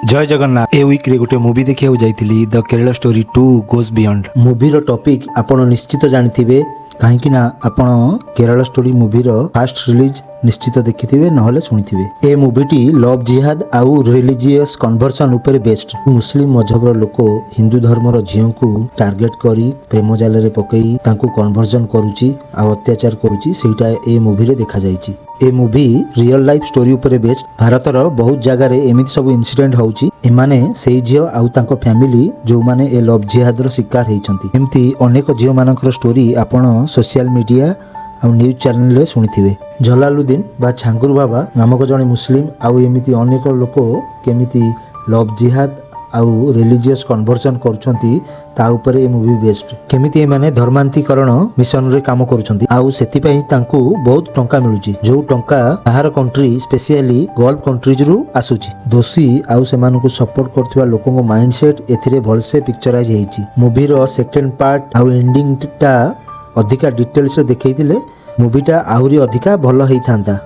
जय Jagannath a week रे गोटे मूवी देखिया जाइथिली the Kerala story 2 goes beyond. मूवीर टॉपिक आपण निश्चित जानिथिबे कहीं ना आपण केरला स्टोरी मूवीर फास्ट रिलीज निश्चित देखिथिबे नहले सुनिथिबे। ए मूवीटी लव जिहाद आउ रिलीजियस कन्वर्सन ऊपर बेस्ड। मुस्लिम मजहबर लोक हिंदू धर्मर झियो को टार्गेट करी प्रेम जाल रे पकई तांको कन्वर्जन करूची आ अत्याचार करूची सेटा ए मूवी रे देखा जायची। ए मूवी रियल लाइफ स्टोरी ऊपर बेस्ड। भारतर बहुत जगह रे एमिति सब इंसिडेंट होउची एमाने सेई झियो आउ तांको फैमिली जो माने ए लव जिहाद रो शिकार हेइचंती। एमिति अनेक झियो मानकर स्टोरी आपण सोशल मीडिया आ न्यूज चैनल रे सुनिथिबे। जलालुद्दीन बा छांगुर बाबा नामक जने मुस्लिम आउ एमिति अनेक लोक केमिति लव जिहाद आउ रिलीजियस कन्वर्जन करूछंती ता ऊपर ए मूवी बेस्ड। केमिति ए माने धर्मांतरीकरण मिशन रे काम करूछंती आउ सेति पई तांकू बहुत टंका मिलुची जो टंका बाहर कंट्री स्पेशली गल्फ कंट्रीज रु आसुची। दोषी आउ सेमानकु को सपोर्ट करथिबा लोकंग माइंडसेट एथिरे भलसे पिक्चराइज हेइची। मूवी रो सेकंड पार्ट आउ एंडिंग टा अधिका डिटेल्स रे देखैतिले मूवीटा आहुरी अधिका भल हेइथांता।